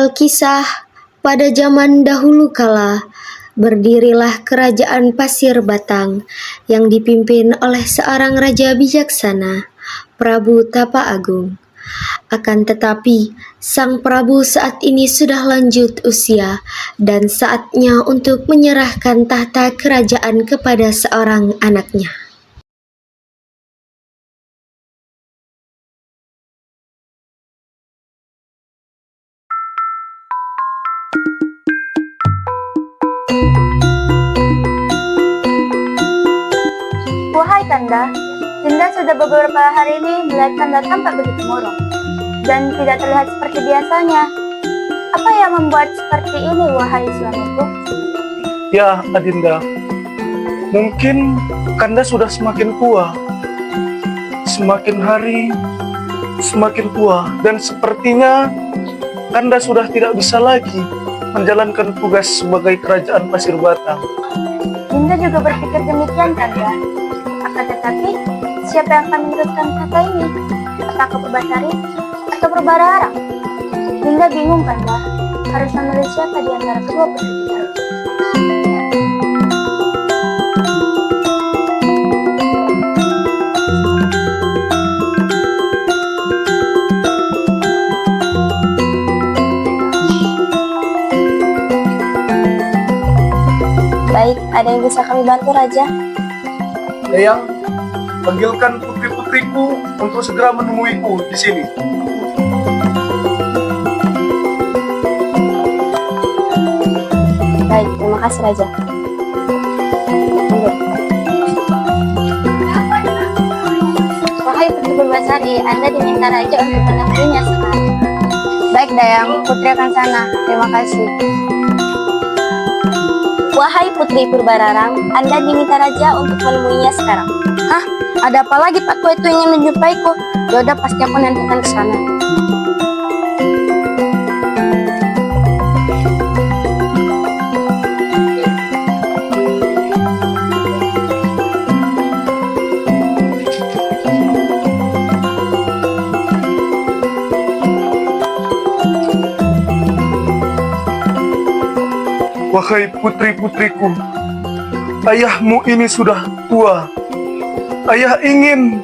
Alkisah, pada zaman dahulu kala, berdirilah kerajaan Pasir Batang yang dipimpin oleh seorang raja bijaksana, Prabu Tapa Agung. Akan tetapi, sang Prabu saat ini sudah lanjut usia dan saatnya untuk menyerahkan tahta kerajaan kepada seorang anaknya. Wahai Kanda, Dinda sudah beberapa hari ini melihat Kanda tampak begitu murung dan tidak terlihat seperti biasanya. Apa yang membuat seperti ini, wahai suamiku? Ya, Adinda, mungkin Kanda sudah semakin tua. Semakin hari, semakin tua. Dan sepertinya Kanda sudah tidak bisa lagi menjalankan tugas sebagai kerajaan Pasir Batang. Dinda juga berpikir demikian, Kanda. Akan tetapi, siapa yang akan meneruskan kata ini? Apakah Purbasari atau Purbararang? Dinda bingung, Kanda. Harus memilih siapa di antara kedua putri kita. Baik, ada yang bisa kami bantu, Raja? Dayang, panggilkan putri-putriku untuk segera menemuiku di sini. Baik, terima kasih, Raja. Wahai Putri Purbasari, Anda diminta Raja untuk menemuinya sekarang. Baik, Dayang, Putri akan sana. Terima kasih. Wahai Putri Purbararang, Anda diminta Raja untuk menemuinya sekarang. Hah? Ada apa lagi Pak Tua itu ingin menjumpaiku? Yaudah, pasti aku nantikan ke sana. Wahai putri-putriku, ayahmu ini sudah tua. Ayah ingin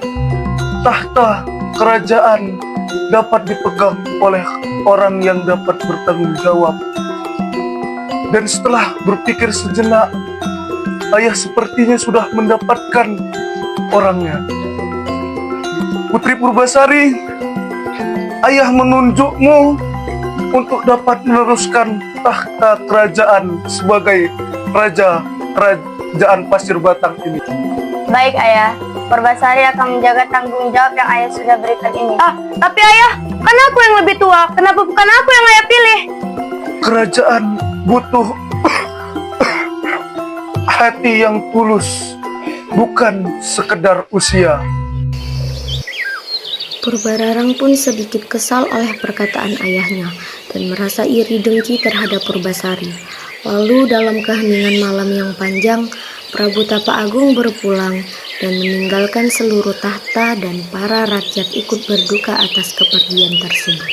tahta kerajaan dapat dipegang oleh orang yang dapat bertanggung jawab. Dan setelah berpikir sejenak, ayah sepertinya sudah mendapatkan orangnya. Putri Purbasari, ayah menunjukmu untuk dapat meneruskan tahta kerajaan sebagai raja kerajaan Pasir Batang ini. Baik, Ayah. Purbasari akan menjaga tanggung jawab yang Ayah sudah berikan ini. Tapi Ayah, kan aku yang lebih tua. Kenapa bukan aku yang Ayah pilih? Kerajaan butuh hati yang tulus, bukan sekedar usia. Purbararang pun sedikit kesal oleh perkataan ayahnya dan merasa iri dengki terhadap Purbasari. Lalu dalam keheningan malam yang panjang, Prabu Tapa Agung berpulang dan meninggalkan seluruh tahta dan para rakyat ikut berduka atas kepergian tersebut.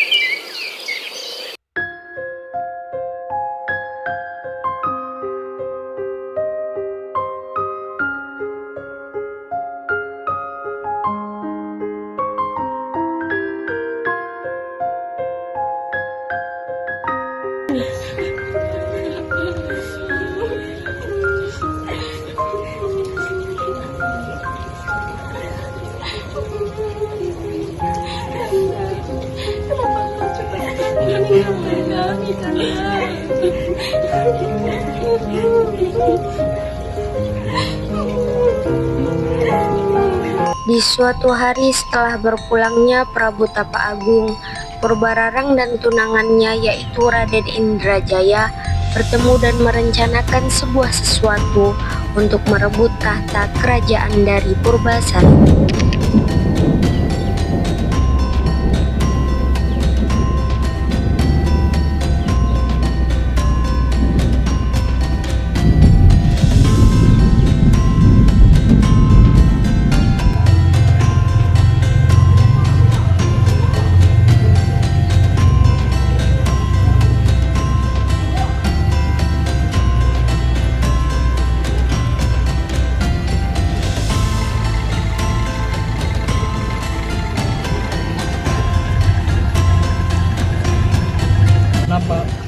Di suatu hari setelah berpulangnya Prabu Tapa Agung, Purbararang dan tunangannya yaitu Raden Indrajaya bertemu dan merencanakan sebuah sesuatu untuk merebut tahta kerajaan dari Purbasari.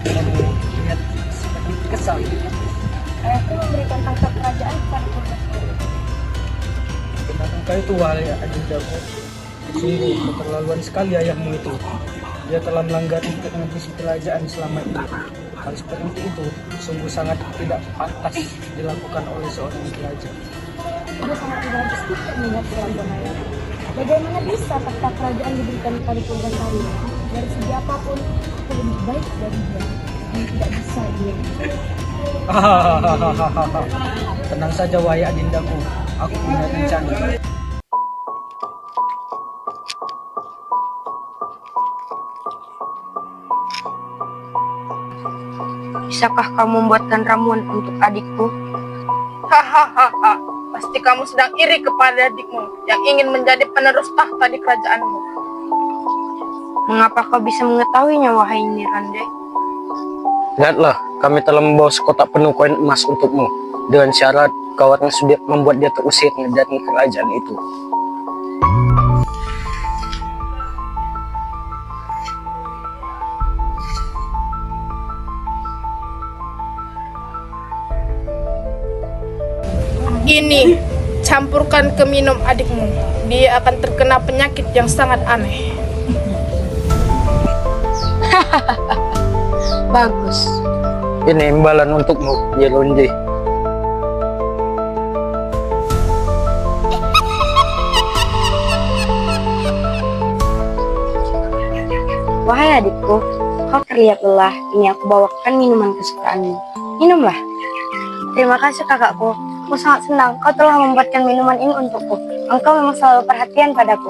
kamu lihat seperti kesal. Ayahku memberikan tangkap kerajaan kepada Purbasari. Tentang engkau itu wahai adindaku, sungguh keterlaluan sekali ayahmu itu. Dia telah melanggar institusi kerajaan selama ini. Hal seperti itu sungguh sangat tidak pantas dilakukan oleh seorang raja. Sudah sangat tidak bersyukur melihat kelakuan ayah. Bagaimana bisa takhta kerajaan diberikan kepada Purbasari? Dari segi apapun, aku lebih baik dari dia. Dan tidak bisa dia. Hahaha. Tenang saja wahai adindaku, aku punya rencana. Bisakah kamu membuatkan ramuan untuk adikku? Hahaha, pasti kamu sedang iri kepada adikmu yang ingin menjadi penerus tahta di kerajaanmu. Mengapa kau bisa mengetahuinya, wahai Nirande? Lihatlah, kami telah membawa sekotak penuh koin emas untukmu dengan syarat kau akan membuat dia terusir dari kerajaan itu. Ini, campurkan ke minum adikmu. Dia akan terkena penyakit yang sangat aneh. Bagus. Ini imbalan untukmu, Yelonji. Wahai adikku, kau terlihat lelah. Ini aku bawakan minuman kesukaanmu. Minumlah. Terima kasih kakakku. Aku sangat senang kau telah membuatkan minuman ini untukku. Engkau memang selalu perhatian padaku.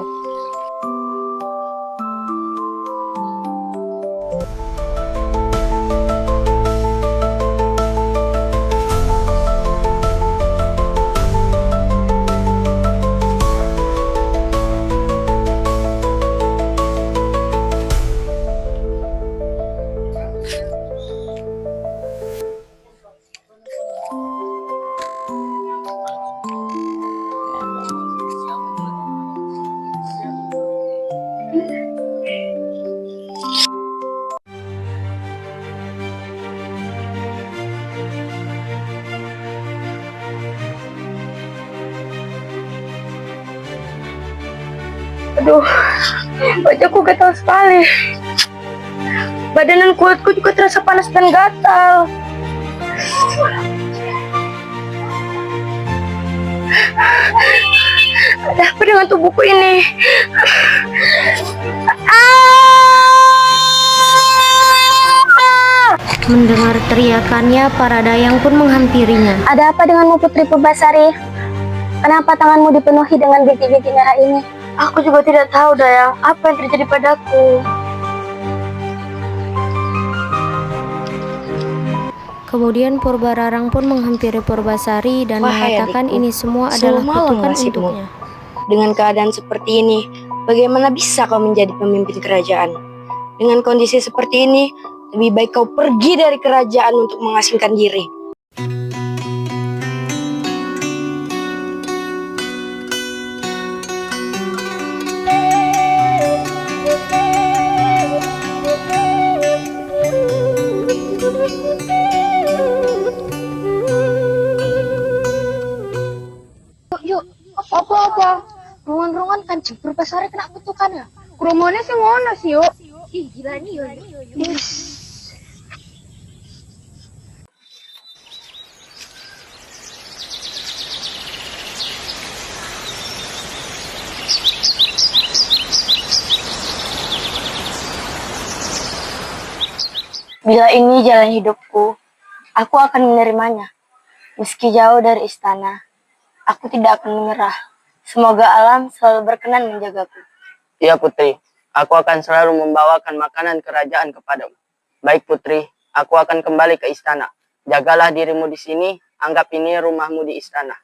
Aduh, wajahku gatal sekali. Badan dan kulitku juga terasa panas dan gatal. Ada apa dengan tubuhku ini? Mendengar teriakannya, para dayang pun menghampirinya. Ada apa denganmu, Putri Purbasari? Kenapa tanganmu dipenuhi dengan bintik-bintik merah ini? Aku juga tidak tahu, Dayang. Apa yang terjadi padaku? Kemudian Purbararang pun menghampiri Purbasari dan Wahai mengatakan adikku, ini semua adalah semalam kutukan nasibmu. untuknya. Dengan keadaan seperti ini, bagaimana bisa kau menjadi pemimpin kerajaan? Dengan kondisi seperti ini, lebih baik kau pergi dari kerajaan untuk mengasingkan diri. Yuk, apa-apa? Rungan-rungan kan Purbasari kena kutukan ya? Kromonya sih ngono sih, yuk. Ih, gila nih, yuk. Bila ini jalan hidupku, aku akan menerimanya. Meski jauh dari istana, aku tidak akan menyerah. Semoga alam selalu berkenan menjagaku. Iya Putri, aku akan selalu membawakan makanan kerajaan kepadamu. Baik Putri, aku akan kembali ke istana. Jagalah dirimu di sini, anggap ini rumahmu di istana.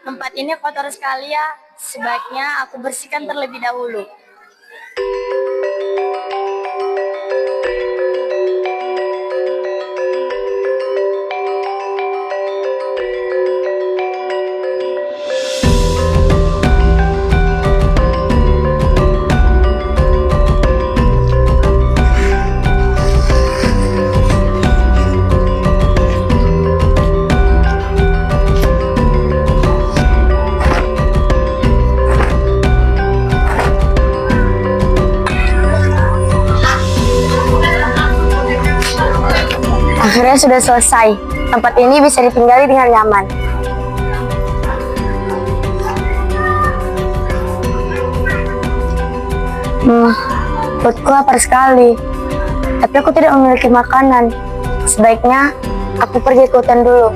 Tempat ini kotor sekali ya, sebaiknya aku bersihkan terlebih dahulu. Semuanya sudah selesai. Tempat ini bisa ditinggali dengan nyaman. Perutku lapar sekali. Tapi aku tidak memiliki makanan. Sebaiknya aku pergi ke hutan dulu.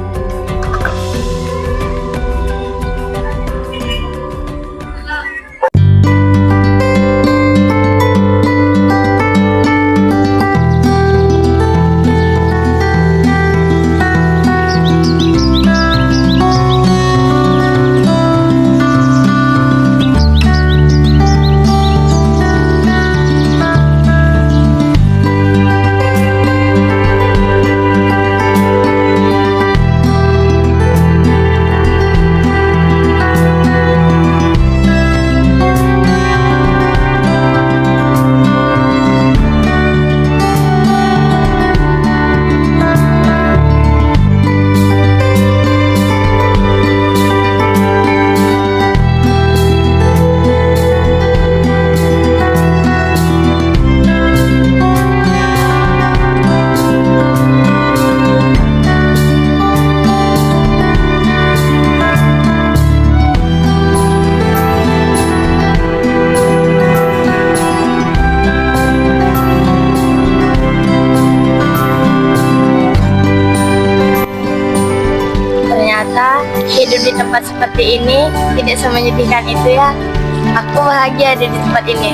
Hidup di tempat seperti ini tidak semenyedihkan itu ya. Aku bahagia ada di tempat ini.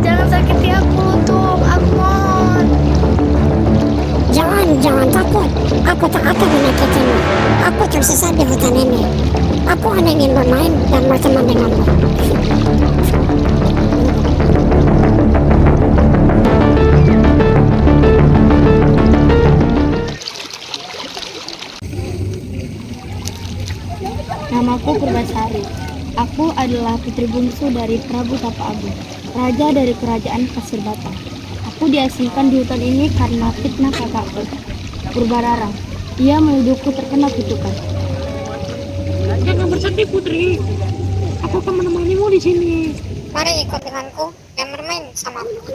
Jangan sakiti aku, Tum. Aku mohon. Jangan takut. Aku tak akan menyakitimu. Aku tersesat di hutan ini. Aku hanya ingin bermain dan berteman denganmu. Namaku Purbasari. Aku adalah putri bungsu dari Prabu Tapa Agung, raja dari kerajaan Pasir Batang. Aku diasingkan di hutan ini karena fitnah kakakku, Purbararang. Ia menuduhku terkena kutukan. Jangan bersedih, Putri. Aku akan menemanimu di sini. Mari ikut denganku dan bermain bersamaku.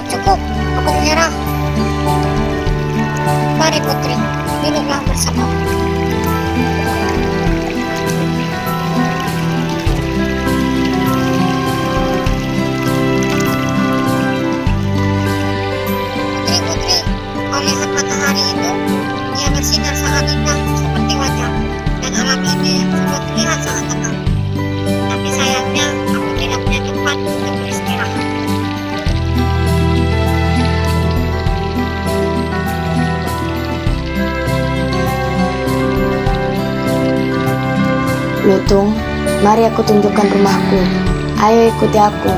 Cukup, aku menyerah. Mari Putri, duduklah bersama. Putri, kau lihat matahari itu? Dia bersinar sangat indah seperti wajah, dan alam ini sudah terlihat sangat tenang. Tapi sayangnya, aku tidak punya tempat untuk beristirahat. Lutung, mari aku tunjukkan rumahku. Ayo ikuti aku.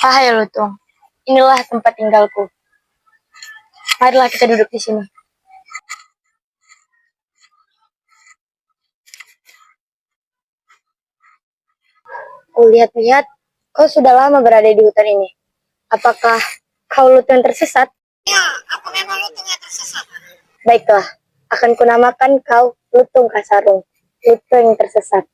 Hai Lutung, inilah tempat tinggalku. Marilah kita duduk di sini. Kulihat-lihat, kau sudah lama berada di hutan ini. Apakah kau Lutung yang tersesat? Ya, aku memang lutung yang tersesat. Baiklah, akan kunamakan kau Lutung Kasarung, Lutung yang tersesat.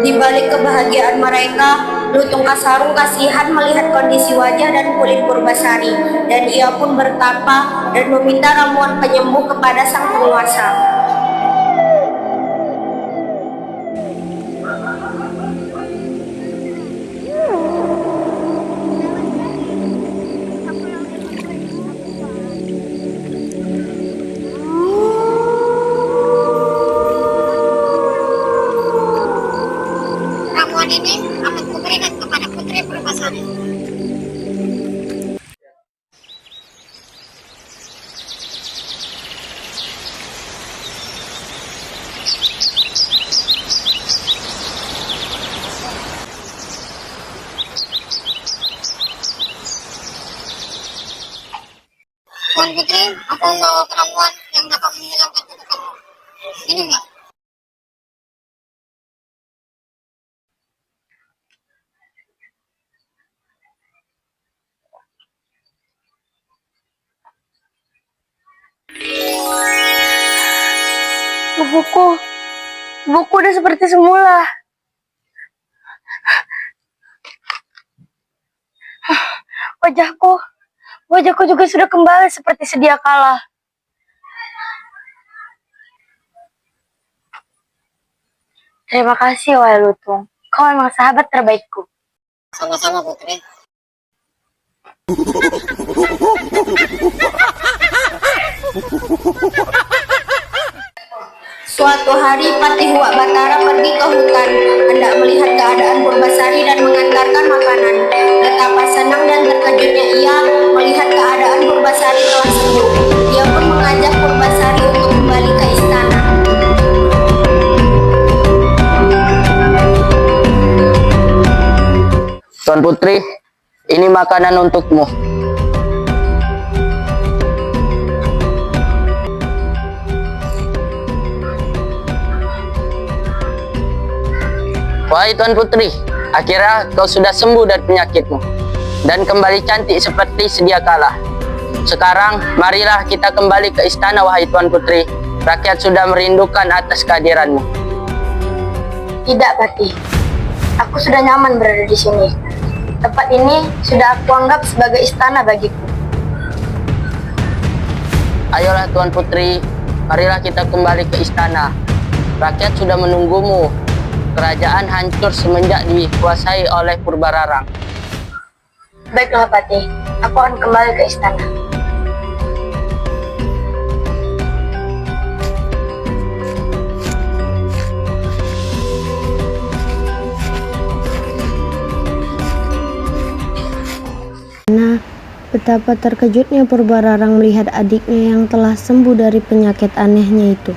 Di balik kebahagiaan mereka, Lutung Kasarung kasihan melihat kondisi wajah dan kulit Purbasari, dan ia pun bertapa dan meminta ramuan penyembuh kepada sang penguasa. Ramuan ini akan kuberikan kepada Putri Purbasari. Tuan Putri, aku membawa ramuan yang dapat menghilangkan kutukanmu. Minum ya. Tubuhku udah seperti semula. Wajahku juga sudah kembali seperti sedia kala. Terima kasih, wahai Lutung. Kau memang sahabat terbaikku. Sama-sama Putri. Suatu hari Patih Wak Batara pergi ke hutan, hendak melihat keadaan Purbasari dan mengantarkan makanan. Betapa senang dan terkejutnya ia melihat keadaan Purbasari telah sembuh. Dia pun mengajak Purbasari untuk kembali ke istana. Tuan Putri, ini makanan untukmu. Wahai Tuan Putri, akhirnya kau sudah sembuh dari penyakitmu dan kembali cantik seperti sedia kala. Sekarang, marilah kita kembali ke istana, wahai Tuan Putri. Rakyat sudah merindukan atas kehadiranmu. Tidak, Patih. Aku sudah nyaman berada di sini. Tempat ini sudah aku anggap sebagai istana bagiku. Ayolah Tuan Putri, marilah kita kembali ke istana. Rakyat sudah menunggumu. Kerajaan hancur semenjak dikuasai oleh Purbararang. Baiklah, Patih. Aku akan kembali ke istana. Betapa terkejutnya Purbararang melihat adiknya yang telah sembuh dari penyakit anehnya itu.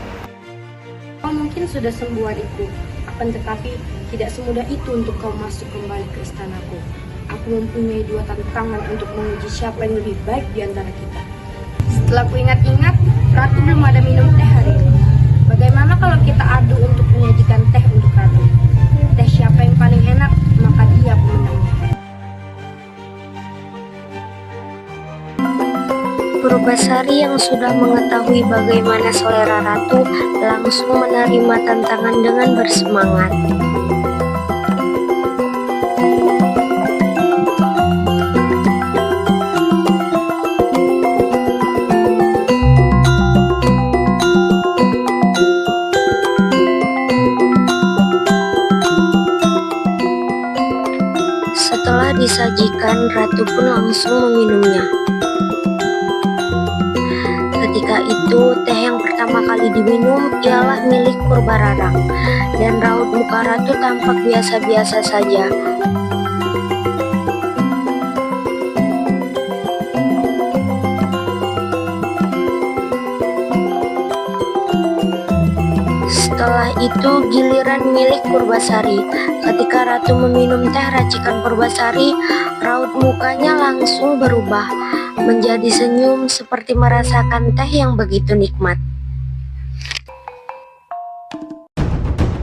Kau mungkin sudah sembuh adikku, akan tetapi tidak semudah itu untuk kau masuk kembali ke istanaku. Aku mempunyai 2 tantangan untuk menguji siapa yang lebih baik di antara kita. Setelah ku ingat-ingat, Ratu belum ada minum teh hari ini. Bagaimana kalau kita adu untuk menyajikan teh untuk Ratu? Teh siapa yang paling enak, maka dia pemenangnya. Purbasari yang sudah mengetahui bagaimana selera ratu langsung menerima tantangan dengan bersemangat. Setelah disajikan, ratu pun langsung meminumnya. Ketika itu, teh yang pertama kali diminum ialah milik Purbararang, dan raut muka ratu tampak biasa-biasa saja. itu giliran milik Purbasari. Ketika ratu meminum teh racikan Purbasari, raut mukanya langsung berubah menjadi senyum seperti merasakan teh yang begitu nikmat.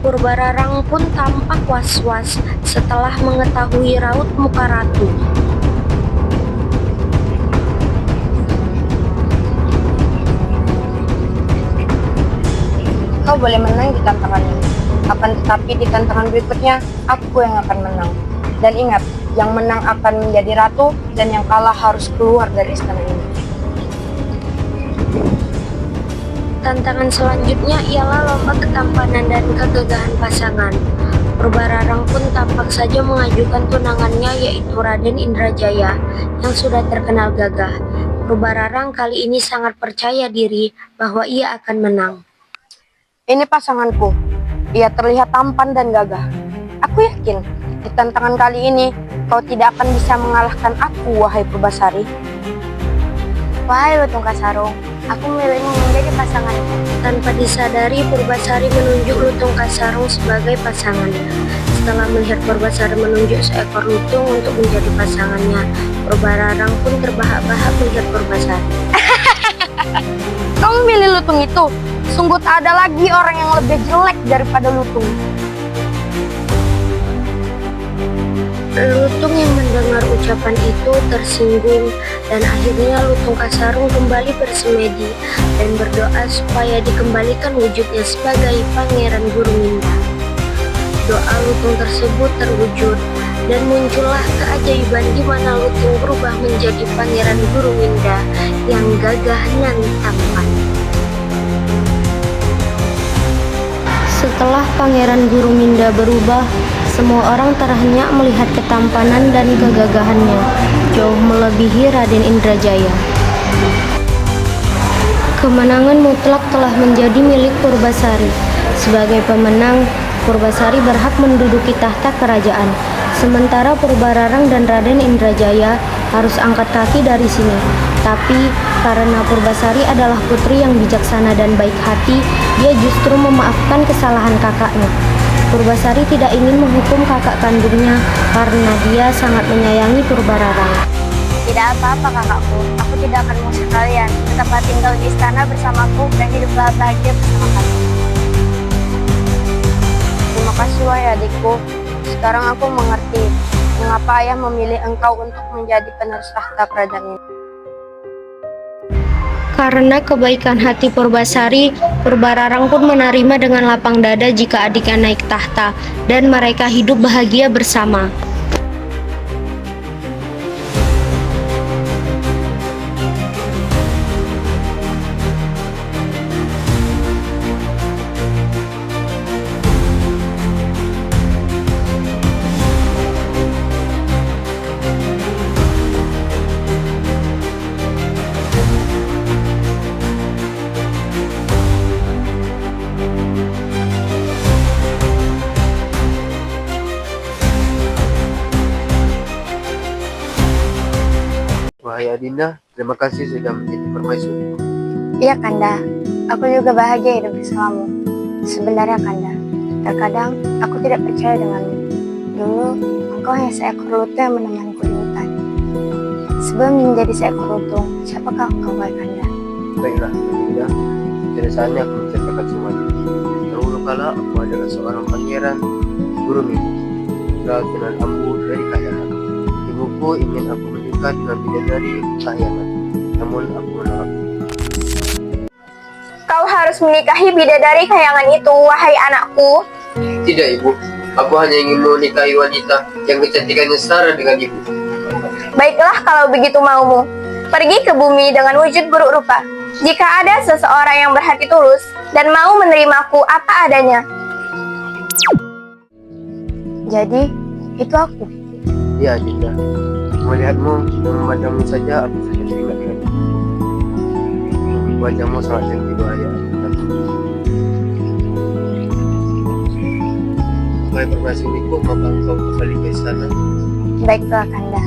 Purbararang pun tampak was-was setelah mengetahui raut muka ratu. Kau boleh menang di tantangan ini. Akan tetapi di tantangan berikutnya, aku yang akan menang. Dan ingat, yang menang akan menjadi ratu dan yang kalah harus keluar dari istana ini. Tantangan selanjutnya ialah lomba ketampanan dan kegagahan pasangan. Purbararang pun tampak saja mengajukan tunangannya, yaitu Raden Indrajaya yang sudah terkenal gagah. Purbararang kali ini sangat percaya diri bahwa ia akan menang. Ini pasanganku. Ia terlihat tampan dan gagah. Aku yakin di tantangan kali ini kau tidak akan bisa mengalahkan aku, wahai Purbasari. Wahai Lutung Kasarung, aku memilihmu menjadi pasanganku. Tanpa disadari, Purbasari menunjuk Lutung Kasarung sebagai pasangannya. Setelah melihat Purbasari menunjuk seekor lutung untuk menjadi pasangannya, Purbararang pun terbahak-bahak melihat Purbasari. Kau memilih lutung itu? Sungguh tak ada lagi orang yang lebih jelek daripada lutung. Lutung yang mendengar ucapan itu tersinggung dan akhirnya Lutung Kasarung kembali bersemedi dan berdoa supaya dikembalikan wujudnya sebagai Pangeran Guruminda. Doa Lutung tersebut terwujud dan muncullah keajaiban di mana Lutung berubah menjadi Pangeran Guruminda yang gagah dan tampan. Setelah Pangeran Guruminda berubah, semua orang terhenyak melihat ketampanan dan kegagahannya, jauh melebihi Raden Indrajaya. Kemenangan mutlak telah menjadi milik Purbasari. Sebagai pemenang, Purbasari berhak menduduki tahta kerajaan. Sementara Purbararang dan Raden Indrajaya harus angkat kaki dari sini. Tapi karena Purbasari adalah putri yang bijaksana dan baik hati, dia justru memaafkan kesalahan kakaknya. Purbasari tidak ingin menghukum kakak kandungnya karena dia sangat menyayangi Purbararang. Tidak apa-apa kakakku, aku tidak akan mengusir kalian. Tetaplah tinggal di istana bersamaku dan hiduplah bahagia bersama kami. Terima kasih wahai adikku. Sekarang aku mengerti mengapa ayah memilih engkau untuk menjadi penerus tahta kerajaan ini. Karena kebaikan hati Purbasari, Purbararang pun menerima dengan lapang dada jika adiknya naik tahta dan mereka hidup bahagia bersama. Wahai Adinda, terima kasih sudah menjadi permaisuri. Iya Kanda, aku juga bahagia hidup bersamamu. Sebenarnya Kanda, terkadang aku tidak percaya denganmu. Dulu, engkau hanya seekor lutung yang menemaniku di hutan. Sebelum menjadi seekor lutung, siapakah engkau wahai Kanda? Baiklah, Adinda, sudah saatnya aku menceritakan semuanya. Dahulu kala aku adalah seorang pangeran Guruminda, Ratunan Ambu dari Kahyangan. Ibuku ingin aku menikah dengan bidadari Kahyangan, namun aku menolak. Kau harus menikahi bidadari Kahyangan itu, wahai anakku. Tidak ibu, aku hanya ingin menikahi wanita yang kecantikannya setara dengan ibu. Baiklah kalau begitu maumu. Pergi ke bumi dengan wujud buruk rupa. Jika ada seseorang yang berhati tulus dan mau menerimaku apa adanya. Jadi, itu aku. Ya Adinda, melihatmu dan memandangmu saja aku sudah teringat dengan ibu. Wajahmu sangat cantik wahai Adinda. Wahai permaisuriku, maka engkau kembali ke istana. Baiklah Kanda.